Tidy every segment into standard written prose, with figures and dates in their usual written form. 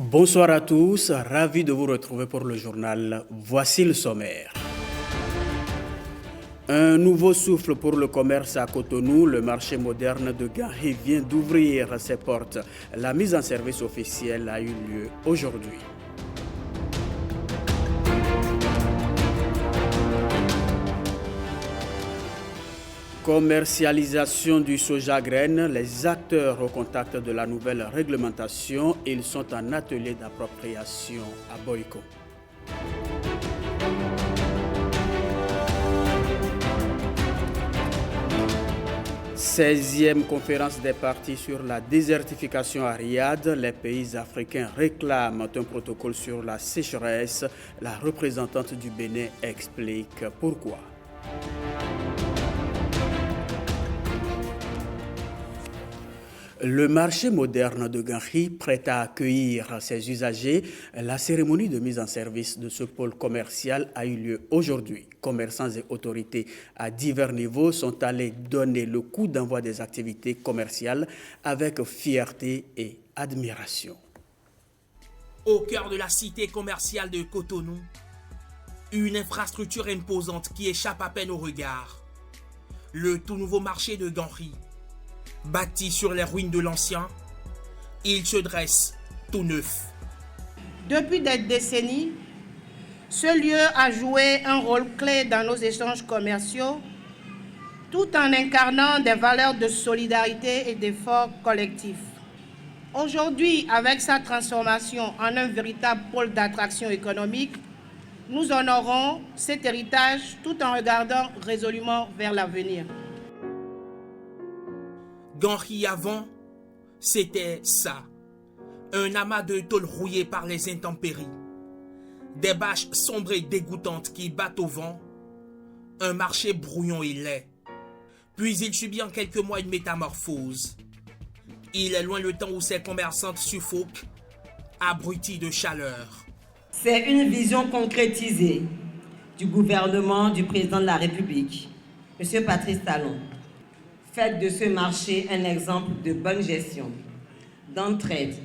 Bonsoir à tous, ravi de vous retrouver pour le journal. Voici le sommaire. Un nouveau souffle pour le commerce à Cotonou. Le marché moderne de Ganri vient d'ouvrir ses portes. La mise en service officielle a eu lieu aujourd'hui. Commercialisation du soja graine, les acteurs au contact de la nouvelle réglementation, ils sont en atelier d'appropriation à Boyko. Seizième conférence des partis sur la désertification à Riyad, les pays africains réclament un protocole sur la sécheresse. La représentante du Bénin explique pourquoi. Le marché moderne de Ganri, prêt à accueillir ses usagers, la cérémonie de mise en service de ce pôle commercial a eu lieu aujourd'hui. Commerçants et autorités à divers niveaux sont allés donner le coup d'envoi des activités commerciales avec fierté et admiration. Au cœur de la cité commerciale de Cotonou, une infrastructure imposante qui échappe à peine au regard. Le tout nouveau marché de Ganri. Bâti sur les ruines de l'ancien, il se dresse tout neuf. Depuis des décennies, ce lieu a joué un rôle clé dans nos échanges commerciaux, tout en incarnant des valeurs de solidarité et d'effort collectif. Aujourd'hui, avec sa transformation en un véritable pôle d'attraction économique, nous honorons cet héritage tout en regardant résolument vers l'avenir. Ganri avant, c'était ça. Un amas de tôle rouillé par les intempéries. Des bâches sombres et dégoûtantes qui battent au vent. Un marché brouillon et laid. Puis il subit en quelques mois une métamorphose. Il est loin le temps où ces commerçantes suffoquent, abruties de chaleur. C'est une vision concrétisée du gouvernement du président de la République, M. Patrice Talon. Faites de ce marché un exemple de bonne gestion, d'entraide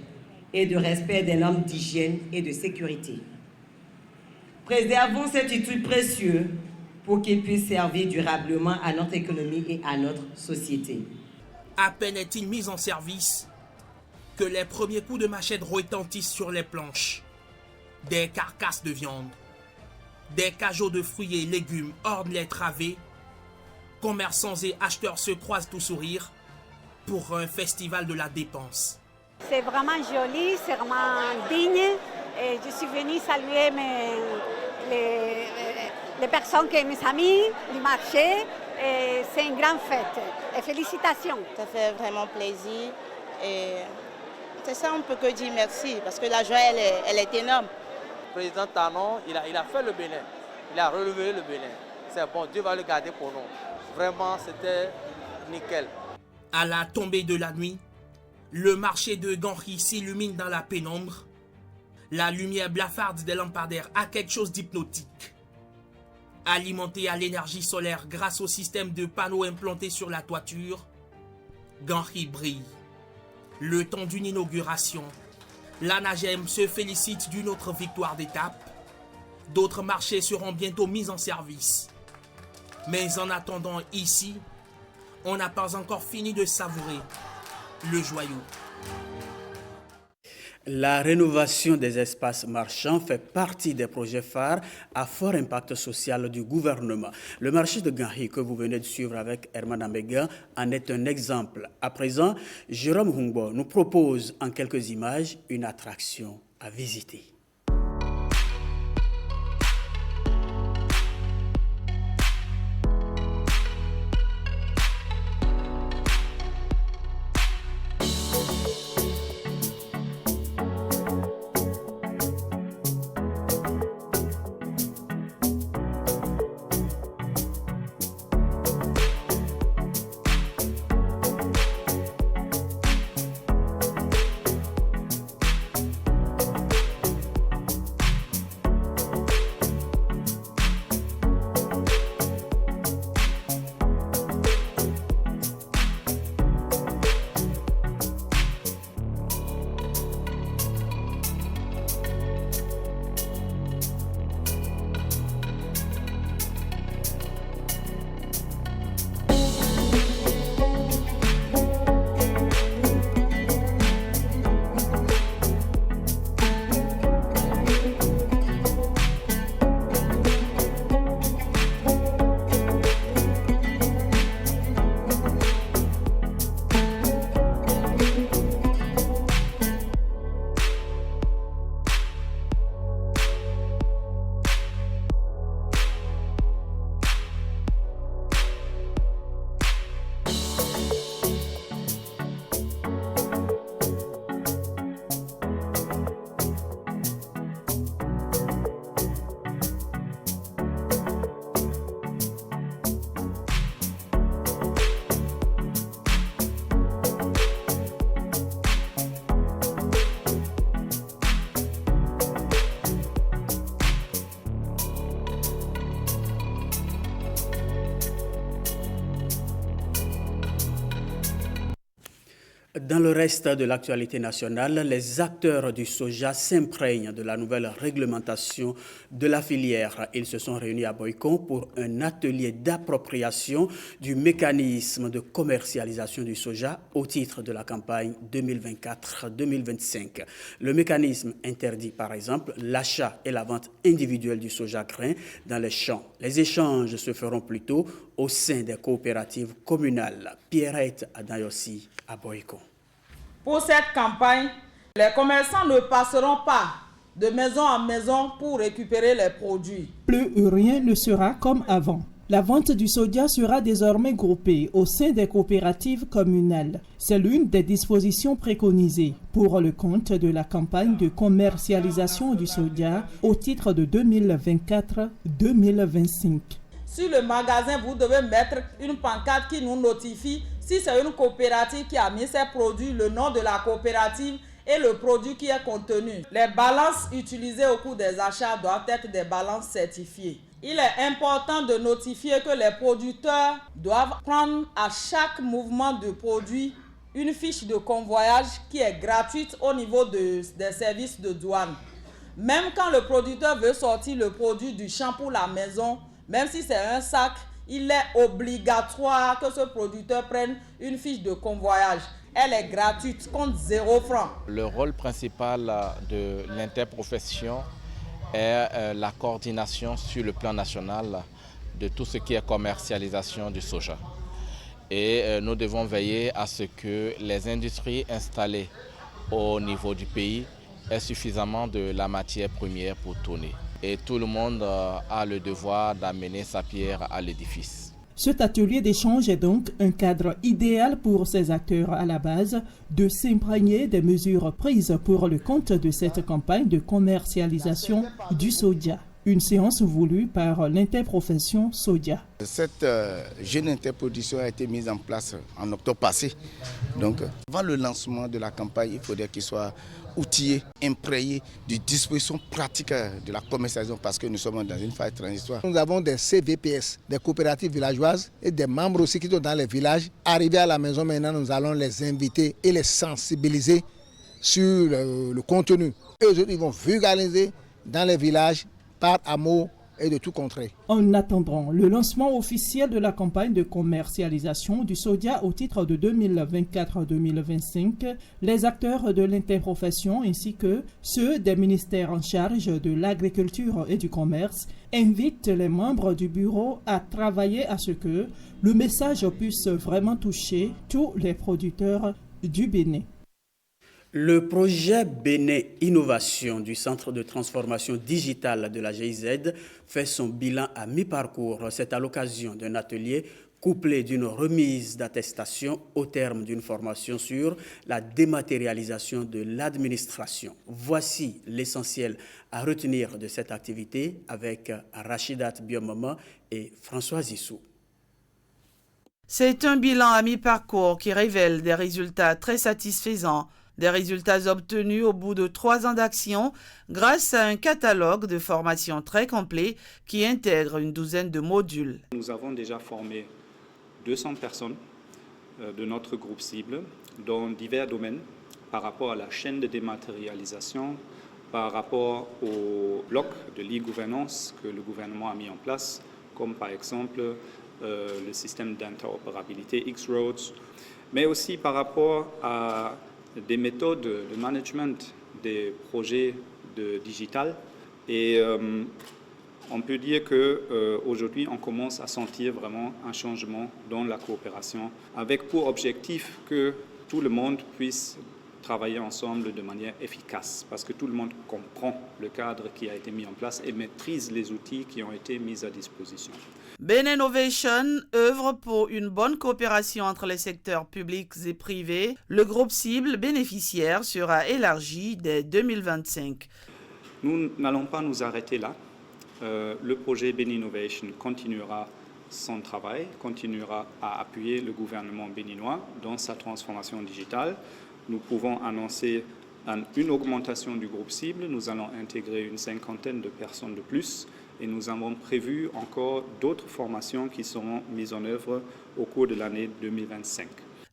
et de respect des normes d'hygiène et de sécurité. Préservons cet outil précieux pour qu'il puisse servir durablement à notre économie et à notre société. À peine est-il mis en service que les premiers coups de machette retentissent sur les planches. Des carcasses de viande, des cajots de fruits et légumes ornent les travées. Commerçants et acheteurs se croisent tout sourire pour un festival de la dépense. C'est vraiment joli, c'est vraiment digne. Et je suis venue saluer les personnes, mes amis du marché. Et c'est une grande fête. Et félicitations. Ça fait vraiment plaisir. Et c'est ça, on ne peut que dire merci parce que la joie, elle est énorme. Le président Talon, il a fait le Bénin. Il a relevé le Bénin. C'est bon, Dieu va le garder pour nous. Vraiment, c'était nickel. À la tombée de la nuit, le marché de Ganri s'illumine dans la pénombre. La lumière blafarde des lampadaires a quelque chose d'hypnotique. Alimenté à l'énergie solaire grâce au système de panneaux implantés sur la toiture, Ganri brille. Le temps d'une inauguration, l'ANAGEM se félicite d'une autre victoire d'étape. D'autres marchés seront bientôt mis en service. Mais en attendant ici, on n'a pas encore fini de savourer le joyau. La rénovation des espaces marchands fait partie des projets phares à fort impact social du gouvernement. Le marché de Ganri que vous venez de suivre avec Herman Amega en est un exemple. À présent, Jérôme Hungbo nous propose en quelques images une attraction à visiter. Dans le reste de l'actualité nationale, les acteurs du soja s'imprègnent de la nouvelle réglementation de la filière. Ils se sont réunis à Boycon pour un atelier d'appropriation du mécanisme de commercialisation du soja au titre de la campagne 2024-2025. Le mécanisme interdit par exemple l'achat et la vente individuelle du soja grain dans les champs. Les échanges se feront plutôt au sein des coopératives communales. Pierrette Adayossi à Boycon. Pour cette campagne, les commerçants ne passeront pas de maison en maison pour récupérer les produits. Plus rien ne sera comme avant. La vente du soja sera désormais groupée au sein des coopératives communales. C'est l'une des dispositions préconisées pour le compte de la campagne de commercialisation du soja au titre de 2024-2025. Sur le magasin, vous devez mettre une pancarte qui nous notifie si c'est une coopérative qui a mis ses produits, le nom de la coopérative et le produit qui est contenu. Les balances utilisées au cours des achats doivent être des balances certifiées. Il est important de notifier que les producteurs doivent prendre à chaque mouvement de produit une fiche de convoyage qui est gratuite au niveau des services de douane. Même quand le producteur veut sortir le produit du champ pour la maison, même si c'est un sac, il est obligatoire que ce producteur prenne une fiche de convoyage. Elle est gratuite, compte 0 francs. Le rôle principal de l'interprofession est la coordination sur le plan national de tout ce qui est commercialisation du soja. Et nous devons veiller à ce que les industries installées au niveau du pays aient suffisamment de la matière première pour tourner. Et tout le monde a le devoir d'amener sa pierre à l'édifice. Cet atelier d'échange est donc un cadre idéal pour ces acteurs à la base de s'imprégner des mesures prises pour le compte de cette campagne de commercialisation du soja. Une séance voulue par l'interprofession soja. Cette jeune interproduction a été mise en place en octobre passé. Donc, avant le lancement de la campagne, il faudrait qu'il soit outillé, imprégné de dispositions pratiques de la commercialisation parce que nous sommes dans une phase transitoire. Nous avons des CVPS, des coopératives villageoises et des membres aussi qui sont dans les villages. Arrivés à la maison maintenant, nous allons les inviter et les sensibiliser sur le contenu. Et aujourd'hui, ils vont vulgariser dans les villages par amour et de tout contrée. En attendant le lancement officiel de la campagne de commercialisation du soja au titre de 2024-2025, les acteurs de l'interprofession ainsi que ceux des ministères en charge de l'agriculture et du commerce invitent les membres du bureau à travailler à ce que le message puisse vraiment toucher tous les producteurs du Bénin. Le projet Bénin Innovation du Centre de transformation digitale de la GIZ fait son bilan à mi-parcours. C'est à l'occasion d'un atelier couplé d'une remise d'attestation au terme d'une formation sur la dématérialisation de l'administration. Voici l'essentiel à retenir de cette activité avec Rachidat Biomama et François Issou. C'est un bilan à mi-parcours qui révèle des résultats très satisfaisants. Des résultats obtenus au bout de 3 ans d'action grâce à un catalogue de formation très complet qui intègre une douzaine de modules. Nous avons déjà formé 200 personnes de notre groupe cible dans divers domaines par rapport à la chaîne de dématérialisation, par rapport au bloc de l'e-gouvernance que le gouvernement a mis en place, comme par exemple le système d'interopérabilité X-Roads, mais aussi par rapport à des méthodes de management des projets de digital. Et on peut dire qu'aujourd'hui, on commence à sentir vraiment un changement dans la coopération, avec pour objectif que tout le monde puisse travailler ensemble de manière efficace, parce que tout le monde comprend le cadre qui a été mis en place et maîtrise les outils qui ont été mis à disposition. Bénin Innovation œuvre pour une bonne coopération entre les secteurs publics et privés. Le groupe cible bénéficiaire sera élargi dès 2025. Nous n'allons pas nous arrêter là. Le projet Bénin Innovation continuera son travail, continuera à appuyer le gouvernement béninois dans sa transformation digitale. Nous pouvons annoncer une augmentation du groupe cible. Nous allons intégrer une 50aine de personnes de plus et nous avons prévu encore d'autres formations qui seront mises en œuvre au cours de l'année 2025.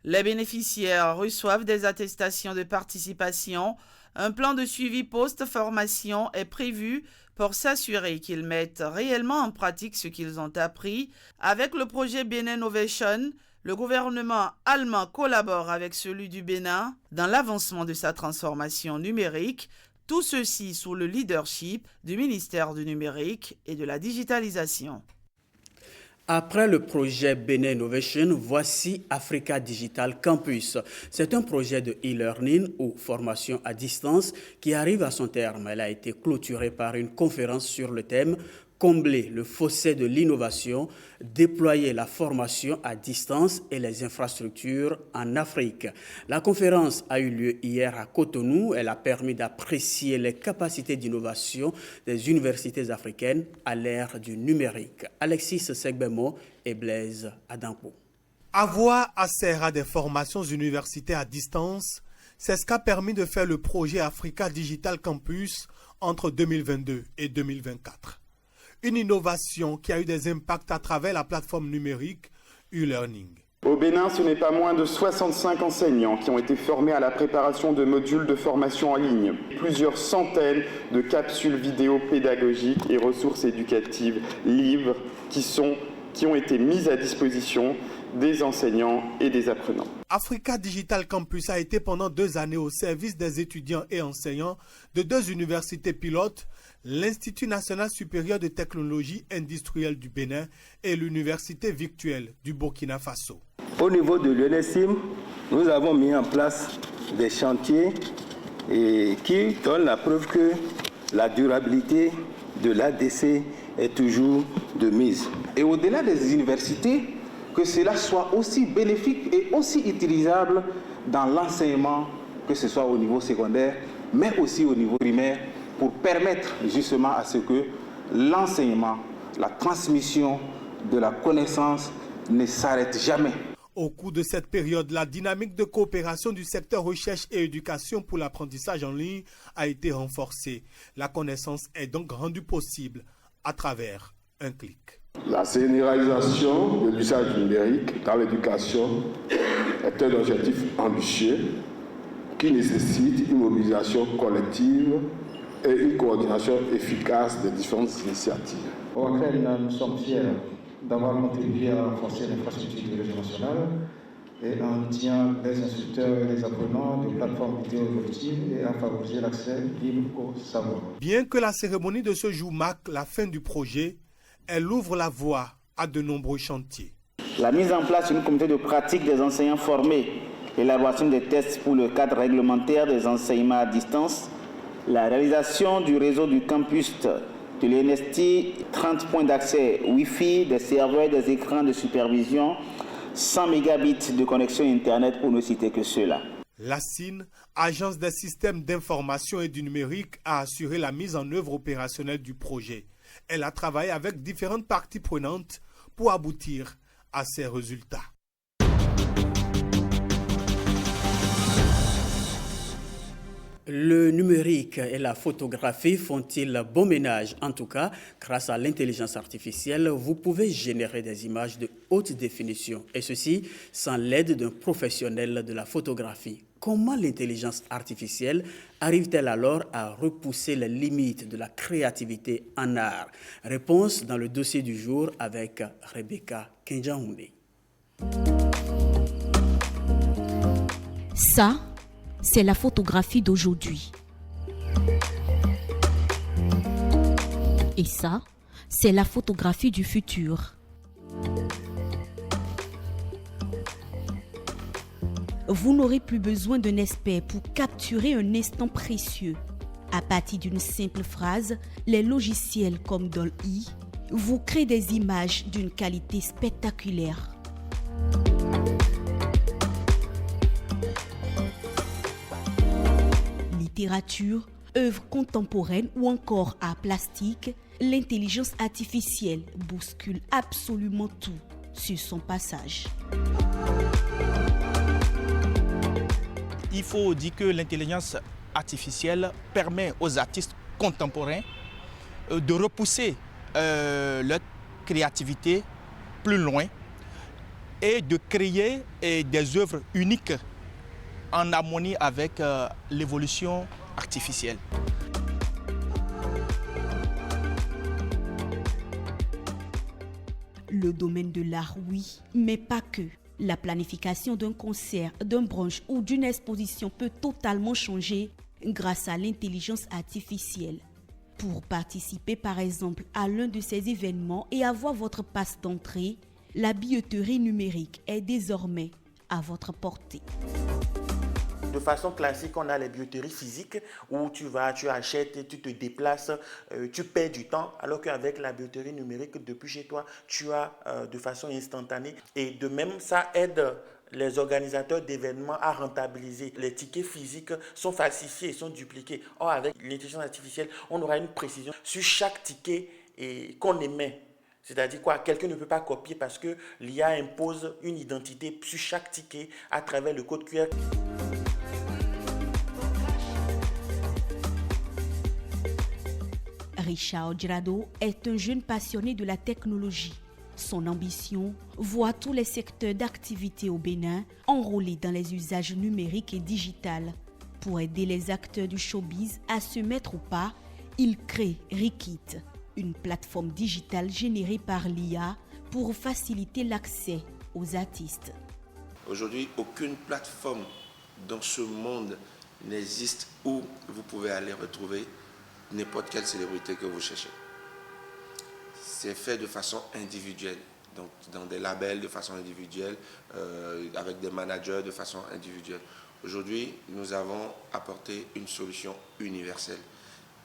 Les bénéficiaires reçoivent des attestations de participation. Un plan de suivi post-formation est prévu pour s'assurer qu'ils mettent réellement en pratique ce qu'ils ont appris. Avec le projet Benin Innovation, le gouvernement allemand collabore avec celui du Bénin dans l'avancement de sa transformation numérique, tout ceci sous le leadership du ministère du Numérique et de la Digitalisation. Après le projet Benin Innovation, voici Africa Digital Campus. C'est un projet de e-learning ou formation à distance qui arrive à son terme. Elle a été clôturée par une conférence sur le thème « Combler le fossé de l'innovation, déployer la formation à distance et les infrastructures en Afrique ». La conférence a eu lieu hier à Cotonou. Elle a permis d'apprécier les capacités d'innovation des universités africaines à l'ère du numérique. Alexis Segbemo et Blaise Adampo. Avoir accès à des formations universitaires à distance, c'est ce qu'a permis de faire le projet Africa Digital Campus entre 2022 et 2024. Une innovation qui a eu des impacts à travers la plateforme numérique e-learning. Au Bénin, ce n'est pas moins de 65 enseignants qui ont été formés à la préparation de modules de formation en ligne. Plusieurs centaines de capsules vidéo pédagogiques et ressources éducatives, livres qui ont été mises à disposition des enseignants et des apprenants. Africa Digital Campus a été pendant 2 années au service des étudiants et enseignants de 2 universités pilotes, l'Institut national supérieur de technologie industrielle du Bénin et l'Université virtuelle du Burkina Faso. Au niveau de l'UNESIM, nous avons mis en place des chantiers qui donnent la preuve que la durabilité de l'ADC est toujours de mise. Et au-delà des universités, que cela soit aussi bénéfique et aussi utilisable dans l'enseignement, que ce soit au niveau secondaire, mais aussi au niveau primaire, pour permettre justement à ce que l'enseignement, la transmission de la connaissance ne s'arrête jamais. Au cours de cette période, la dynamique de coopération du secteur recherche et éducation pour l'apprentissage en ligne a été renforcée. La connaissance est donc rendue possible à travers un clic. La généralisation de l'usage numérique dans l'éducation est un objectif ambitieux qui nécessite une mobilisation collective et une coordination efficace des différentes initiatives. Au Accrène, nous sommes fiers d'avoir contribué à renforcer l'infrastructure du réseau national et en outillant les instructeurs et les apprenants de plateformes vidéo évolutives et à favoriser l'accès libre au savoir. Bien que la cérémonie de ce jour marque la fin du projet, elle ouvre la voie à de nombreux chantiers. La mise en place d'une communauté de pratique des enseignants formés, l'élaboration des tests pour le cadre réglementaire des enseignements à distance, la réalisation du réseau du campus de l'ENST, 30 points d'accès Wi-Fi, des serveurs, des écrans de supervision, 100 mégabits de connexion Internet pour ne citer que cela. La CIN, Agence des systèmes d'information et du numérique, a assuré la mise en œuvre opérationnelle du projet. Elle a travaillé avec différentes parties prenantes pour aboutir à ces résultats. Le numérique et la photographie font-ils bon ménage? En tout cas, grâce à l'intelligence artificielle, vous pouvez générer des images de haute définition, et ceci sans l'aide d'un professionnel de la photographie. Comment l'intelligence artificielle arrive-t-elle alors à repousser les limites de la créativité en art? Réponse dans le dossier du jour avec Rebecca Kenjaoundé. Ça, c'est la photographie d'aujourd'hui. Et ça, c'est la photographie du futur. Vous n'aurez plus besoin d'un expert pour capturer un instant précieux. À partir d'une simple phrase, les logiciels comme DALL-E vous créent des images d'une qualité spectaculaire. Littérature, œuvres contemporaines ou encore art plastique, l'intelligence artificielle bouscule absolument tout sur son passage. Il faut dire que l'intelligence artificielle permet aux artistes contemporains de repousser leur créativité plus loin et de créer des œuvres uniques en harmonie avec l'évolution artificielle. Le domaine de l'art, oui, mais pas que. La planification d'un concert, d'un brunch ou d'une exposition peut totalement changer grâce à l'intelligence artificielle. Pour participer par exemple à l'un de ces événements et avoir votre passe d'entrée, la billetterie numérique est désormais à votre portée. De façon classique, on a les billetteries physiques où tu vas, tu achètes, tu te déplaces, tu perds du temps, alors qu'avec la billetterie numérique, depuis chez toi, tu as de façon instantanée. Et de même, ça aide les organisateurs d'événements à rentabiliser. Les tickets physiques sont falsifiés, sont dupliqués. Or, avec l'intelligence artificielle, on aura une précision sur chaque ticket qu'on émet. C'est-à-dire quoi? Quelqu'un ne peut pas copier parce que l'IA impose une identité sur chaque ticket à travers le code QR. Richard Girado est un jeune passionné de la technologie. Son ambition, voir tous les secteurs d'activité au Bénin enrôlés dans les usages numériques et digitales. Pour aider les acteurs du showbiz à se mettre au pas, il crée Rikit, une plateforme digitale générée par l'IA pour faciliter l'accès aux artistes. Aujourd'hui, aucune plateforme dans ce monde n'existe où vous pouvez aller retrouver n'importe quelle célébrité que vous cherchez. C'est fait de façon individuelle, donc dans des labels de façon individuelle, avec des managers de façon individuelle. Aujourd'hui, nous avons apporté une solution universelle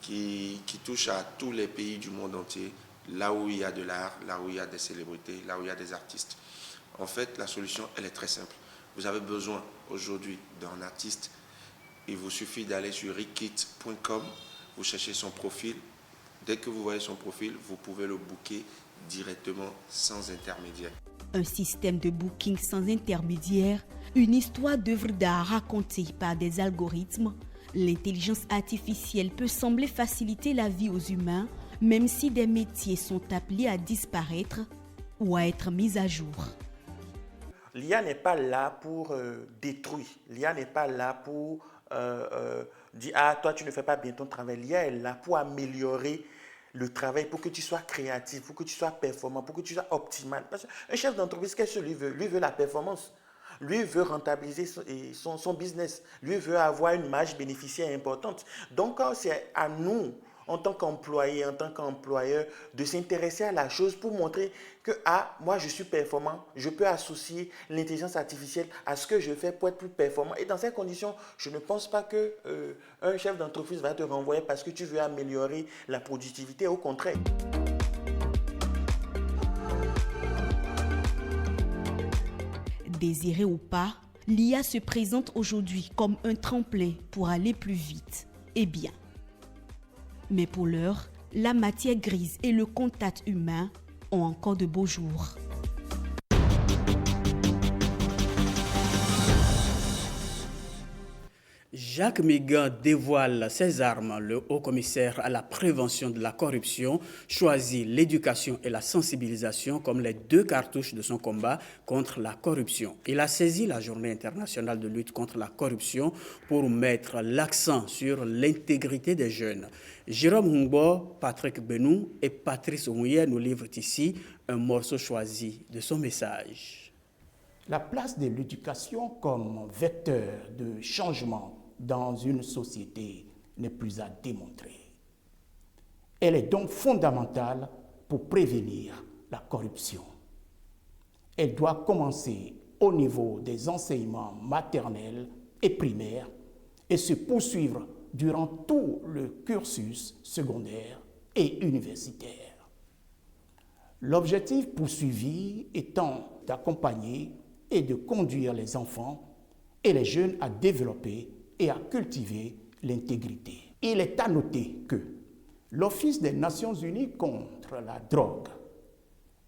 qui touche à tous les pays du monde entier, là où il y a de l'art, là où il y a des célébrités, là où il y a des artistes. En fait, la solution, elle est très simple. Vous avez besoin aujourd'hui d'un artiste, il vous suffit d'aller sur rikit.com, vous cherchez son profil. Dès que vous voyez son profil, vous pouvez le booker directement sans intermédiaire. Un système de booking sans intermédiaire, une histoire d'œuvre d'art racontée par des algorithmes. L'intelligence artificielle peut sembler faciliter la vie aux humains, même si des métiers sont appelés à disparaître ou à être mis à jour. L'IA n'est pas là pour détruire. L'IA n'est pas là pour dire « Ah, toi, tu ne fais pas bien ton travail ». L'IA est là pour améliorer le travail, pour que tu sois créatif, pour que tu sois performant, pour que tu sois optimal. Parce qu'un chef d'entreprise, qu'est-ce que lui veut? Lui veut la performance. Lui veut rentabiliser son business. Lui veut avoir une marge bénéficiaire importante. Donc, c'est à nous, en tant qu'employé, en tant qu'employeur, de s'intéresser à la chose pour montrer que moi je suis performant, je peux associer l'intelligence artificielle à ce que je fais pour être plus performant. Et dans ces conditions, je ne pense pas qu'un chef d'entreprise va te renvoyer parce que tu veux améliorer la productivité, au contraire. Désiré ou pas, l'IA se présente aujourd'hui comme un tremplin pour aller plus vite et bien. Mais pour l'heure, la matière grise et le contact humain ont encore de beaux jours. Jacques Mégan dévoile ses armes. Le haut-commissaire à la prévention de la corruption choisit l'éducation et la sensibilisation comme les deux cartouches de son combat contre la corruption. Il a saisi la Journée internationale de lutte contre la corruption pour mettre l'accent sur l'intégrité des jeunes. Jérôme Humbo, Patrick Benou et Patrice Ouye nous livrent ici un morceau choisi de son message. La place de l'éducation comme vecteur de changement dans une société n'est plus à démontrer. Elle est donc fondamentale pour prévenir la corruption. Elle doit commencer au niveau des enseignements maternels et primaires et se poursuivre durant tout le cursus secondaire et universitaire. L'objectif poursuivi étant d'accompagner et de conduire les enfants et les jeunes à développer et à cultiver l'intégrité. Il est à noter que l'Office des Nations Unies contre la drogue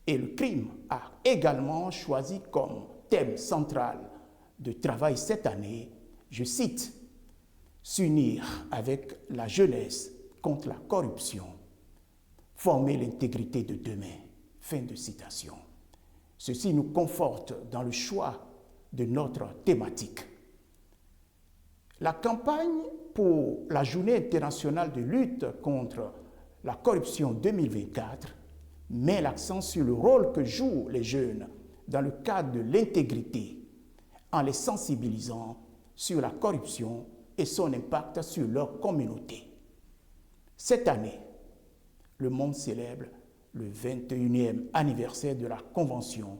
et le crime a également choisi comme thème central de travail cette année, je cite, « S'unir avec la jeunesse contre la corruption, former l'intégrité de demain ». Fin de citation. Ceci nous conforte dans le choix de notre thématique. La campagne pour la Journée internationale de lutte contre la corruption 2024 met l'accent sur le rôle que jouent les jeunes dans le cadre de l'intégrité, en les sensibilisant sur la corruption et son impact sur leur communauté. Cette année, le monde célèbre le 21e anniversaire de la Convention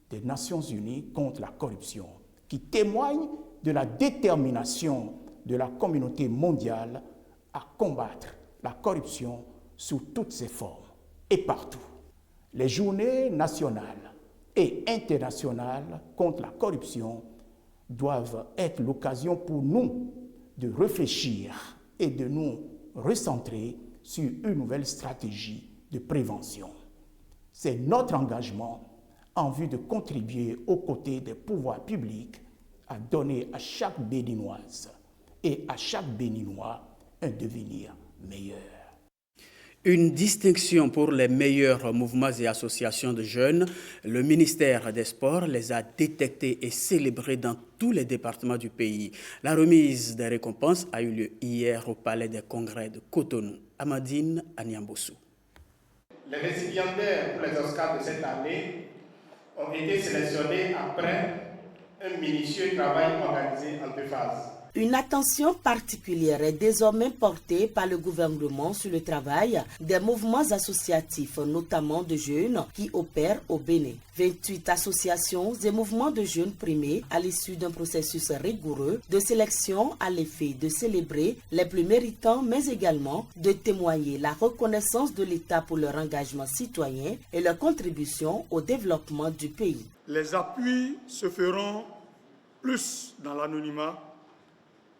des Nations Unies contre la corruption, qui témoigne de la détermination de la communauté mondiale à combattre la corruption sous toutes ses formes et partout. Les journées nationales et internationales contre la corruption doivent être l'occasion pour nous de réfléchir et de nous recentrer sur une nouvelle stratégie de prévention. C'est notre engagement en vue de contribuer aux côtés des pouvoirs publics à donner à chaque Béninoise et à chaque Béninois un devenir meilleur. Une distinction pour les meilleurs mouvements et associations de jeunes. Le ministère des Sports les a détectés et célébrés dans tous les départements du pays. La remise des récompenses a eu lieu hier au Palais des Congrès de Cotonou. Amadine Anyambossou. Les récipiendaires pour les Oscars de cette année ont été sélectionnés après un minutieux travail organisé en 2 phases. Une attention particulière est désormais portée par le gouvernement sur le travail des mouvements associatifs, notamment de jeunes qui opèrent au Bénin. 28 associations et mouvements de jeunes primés à l'issue d'un processus rigoureux de sélection à l'effet de célébrer les plus méritants, mais également de témoigner la reconnaissance de l'État pour leur engagement citoyen et leur contribution au développement du pays. Les appuis se feront plus dans l'anonymat,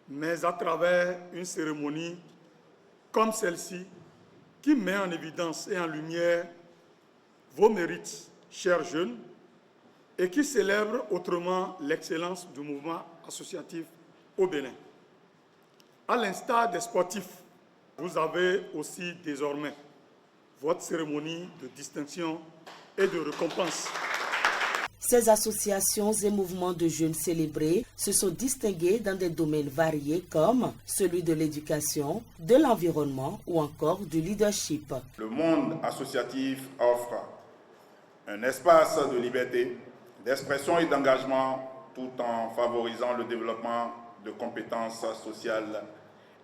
mais à travers une cérémonie comme celle-ci qui met en évidence et en lumière vos mérites, chers jeunes, et qui célèbre autrement l'excellence du mouvement associatif au Bénin. À l'instar des sportifs, vous avez aussi désormais votre cérémonie de distinction et de récompense. Ces associations et mouvements de jeunes célébrés se sont distingués dans des domaines variés comme celui de l'éducation, de l'environnement ou encore du leadership. Le monde associatif offre un espace de liberté, d'expression et d'engagement tout en favorisant le développement de compétences sociales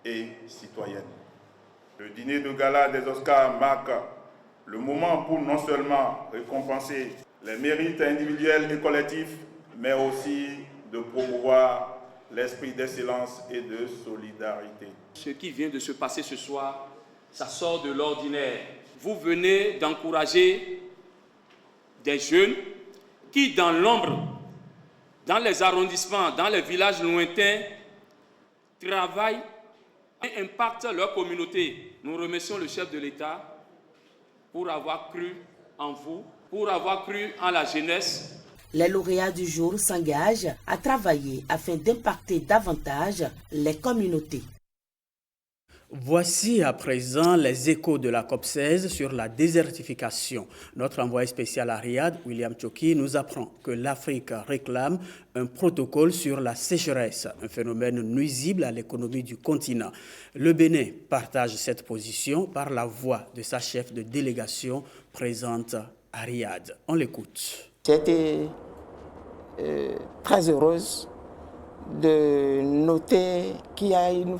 et citoyennes. Le dîner de gala des Oscars marque le moment pour non seulement récompenser les mérites individuels et collectifs, mais aussi de promouvoir l'esprit d'excellence et de solidarité. Ce qui vient de se passer ce soir, ça sort de l'ordinaire. Vous venez d'encourager des jeunes qui, dans l'ombre, dans les arrondissements, dans les villages lointains, travaillent et impactent leur communauté. Nous remercions le chef de l'État pour avoir cru en vous, pour avoir cru en la jeunesse. Les lauréats du jour s'engagent à travailler afin d'impacter davantage les communautés. Voici à présent les échos de la COP16 sur la désertification. Notre envoyé spécial à Riyad, William Tchoki, nous apprend que l'Afrique réclame un protocole sur la sécheresse, un phénomène nuisible à l'économie du continent. Le Bénin partage cette position par la voix de sa chef de délégation présente à Riyad. On l'écoute. J'ai été très heureuse de noter qu'il y a une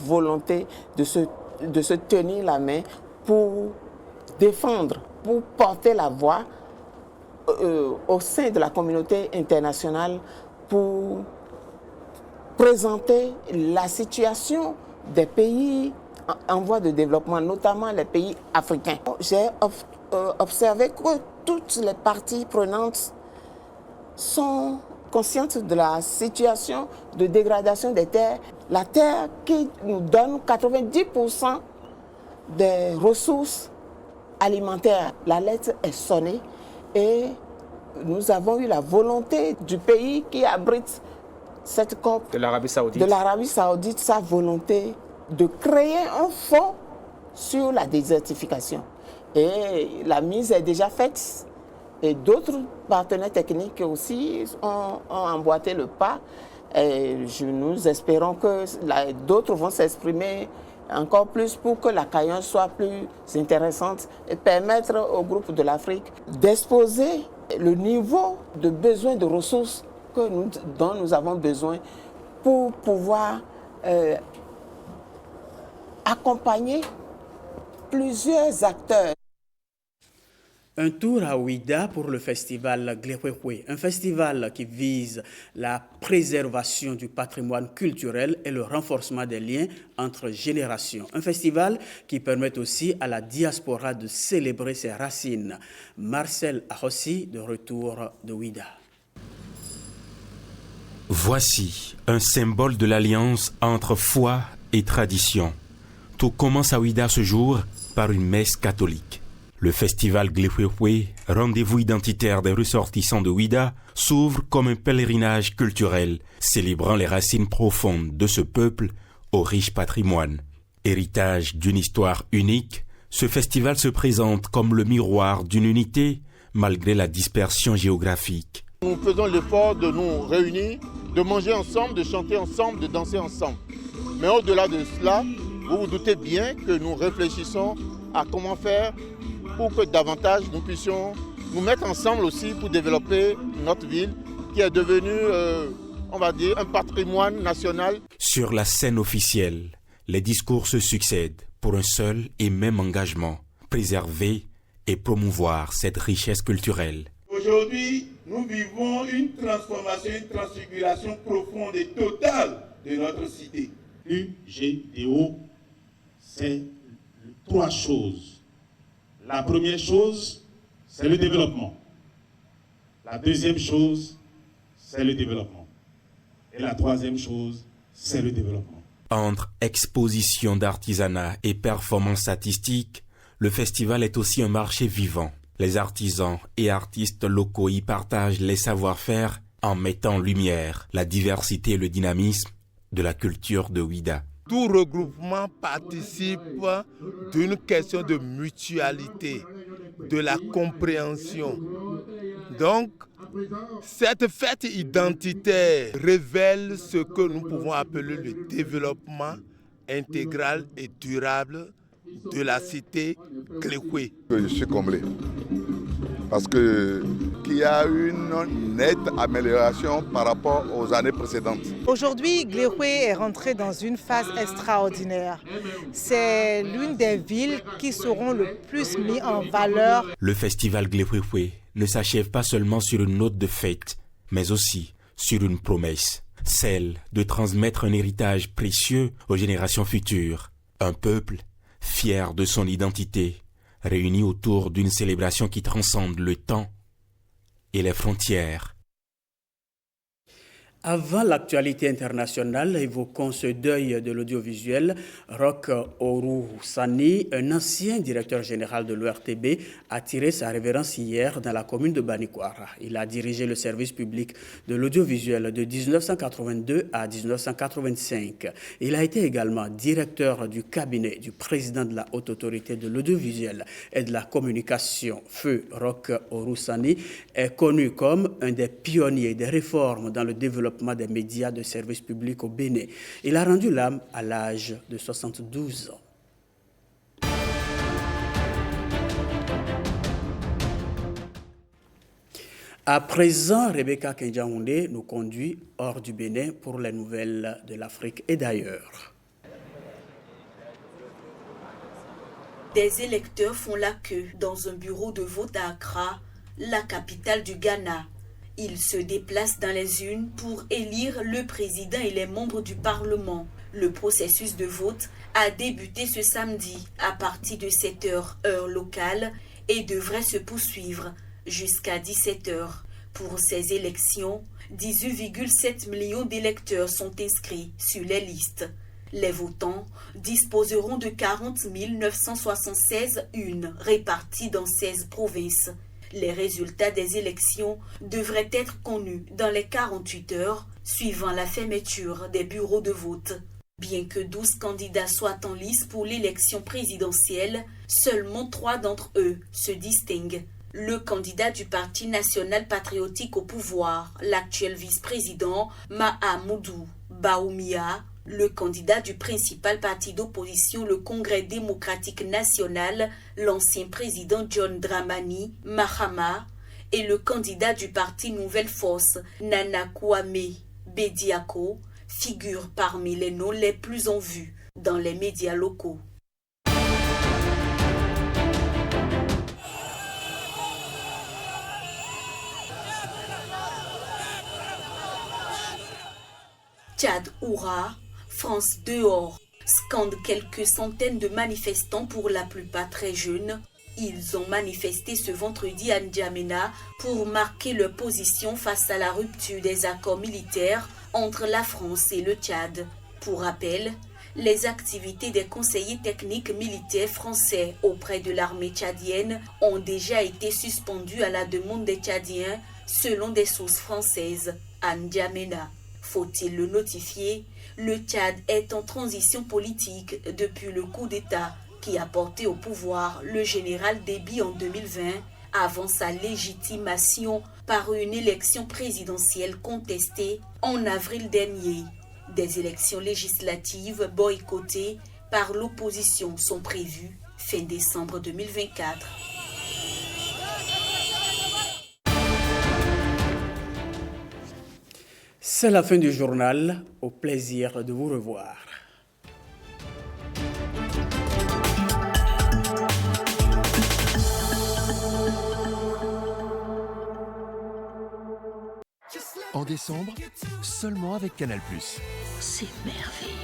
volonté de se tenir la main pour défendre, pour porter la voix au sein de la communauté internationale, pour présenter la situation des pays en voie de développement, notamment les pays africains. J'ai observé que toutes les parties prenantes sont conscientes de la situation de dégradation des terres. La terre qui nous donne 90% des ressources alimentaires. La lettre est sonnée et nous avons eu la volonté du pays qui abrite cette COP, de l'Arabie Saoudite, sa volonté de créer un fonds sur la désertification. Et la mise est déjà faite Et d'autres partenaires techniques aussi ont emboîté le pas. Et nous espérons que d'autres vont s'exprimer encore plus pour que la CAION soit plus intéressante et permettre au groupe de l'Afrique d'exposer le niveau de besoin de ressources dont nous avons besoin pour pouvoir accompagner plusieurs acteurs. Un tour à Ouida pour le festival Glehwehwe, un festival qui vise la préservation du patrimoine culturel et le renforcement des liens entre générations. Un festival qui permet aussi à la diaspora de célébrer ses racines. Marcel Ahossi, de retour de Ouida. Voici un symbole de l'alliance entre foi et tradition. Tout commence à Ouida ce jour par une messe catholique. Le festival Glehwehwe, rendez-vous identitaire des ressortissants de Ouida, s'ouvre comme un pèlerinage culturel, célébrant les racines profondes de ce peuple au riche patrimoine. Héritage d'une histoire unique, ce festival se présente comme le miroir d'une unité malgré la dispersion géographique. Nous faisons l'effort de nous réunir, de manger ensemble, de chanter ensemble, de danser ensemble. Mais au-delà de cela, vous vous doutez bien que nous réfléchissons à comment faire pour que davantage nous puissions nous mettre ensemble aussi pour développer notre ville qui est devenue, on va dire, un patrimoine national. Sur la scène officielle, les discours se succèdent pour un seul et même engagement, préserver et promouvoir cette richesse culturelle. Aujourd'hui, nous vivons une transformation, une transfiguration profonde et totale de notre cité. UGTO, c'est trois choses. La première chose, c'est le développement. La deuxième chose, c'est le développement. Et la troisième chose, c'est le développement. Entre exposition d'artisanat et performance statistique, le festival est aussi un marché vivant. Les artisans et artistes locaux y partagent les savoir-faire en mettant en lumière la diversité et le dynamisme de la culture de Ouida. Tout regroupement participe d'une question de mutualité, de la compréhension. Donc, cette fête identitaire révèle ce que nous pouvons appeler le développement intégral et durable de la cité Glehwehwe. Je suis comblé parce qu'il y a une nette amélioration par rapport aux années précédentes. Aujourd'hui, Glehwehwe est rentré dans une phase extraordinaire. C'est l'une des villes qui seront le plus mises en valeur. Le festival Glehwehwe ne s'achève pas seulement sur une note de fête, mais aussi sur une promesse, celle de transmettre un héritage précieux aux générations futures. Un peuple fier de son identité, réuni autour d'une célébration qui transcende le temps et les frontières. Avant l'actualité internationale, évoquons ce deuil de l'audiovisuel. Roch Oru-Sani, un ancien directeur général de l'ORTB, a tiré sa révérence hier dans la commune de Banikwara. Il a dirigé le service public de l'audiovisuel de 1982 à 1985. Il a été également directeur du cabinet du président de la Haute Autorité de l'audiovisuel et de la communication. Feu Roch Oru-Sani est connu comme un des pionniers des réformes dans le développement des médias de service public au Bénin. Il a rendu l'âme à l'âge de 72 ans. À présent, Rebecca Kenjaoundé nous conduit hors du Bénin pour les nouvelles de l'Afrique et d'ailleurs. Des électeurs font la queue dans un bureau de vote à Accra, la capitale du Ghana. Ils se déplacent dans les urnes pour élire le président et les membres du Parlement. Le processus de vote a débuté ce samedi à partir de 7h heure locale et devrait se poursuivre jusqu'à 17h. Pour ces élections, 18,7 millions d'électeurs sont inscrits sur les listes. Les votants disposeront de 40 976 urnes réparties dans 16 provinces. Les résultats des élections devraient être connus dans les 48 heures suivant la fermeture des bureaux de vote. Bien que 12 candidats soient en lice pour l'élection présidentielle, seulement 3 d'entre eux se distinguent. Le candidat du Parti national patriotique au pouvoir, l'actuel vice-président Mahamoudou Baoumia, le candidat du principal parti d'opposition, le Congrès démocratique national, l'ancien président John Dramani Mahama, et le candidat du parti Nouvelle Force, Nana Kwame Bediako, figurent parmi les noms les plus en vue dans les médias locaux. Tchad Oura, France dehors, scandent quelques centaines de manifestants, pour la plupart très jeunes. Ils ont manifesté ce vendredi à N'Djamena pour marquer leur position face à la rupture des accords militaires entre la France et le Tchad. Pour rappel, les activités des conseillers techniques militaires français auprès de l'armée tchadienne ont déjà été suspendues à la demande des Tchadiens, selon des sources françaises à N'Djamena. Faut-il le notifier? Le Tchad est en transition politique depuis le coup d'État qui a porté au pouvoir le général Déby en 2020, avant sa légitimation par une élection présidentielle contestée en avril dernier. Des élections législatives boycottées par l'opposition sont prévues fin décembre 2024. C'est la fin du journal. Au plaisir de vous revoir. En décembre, seulement avec Canal+. C'est merveilleux.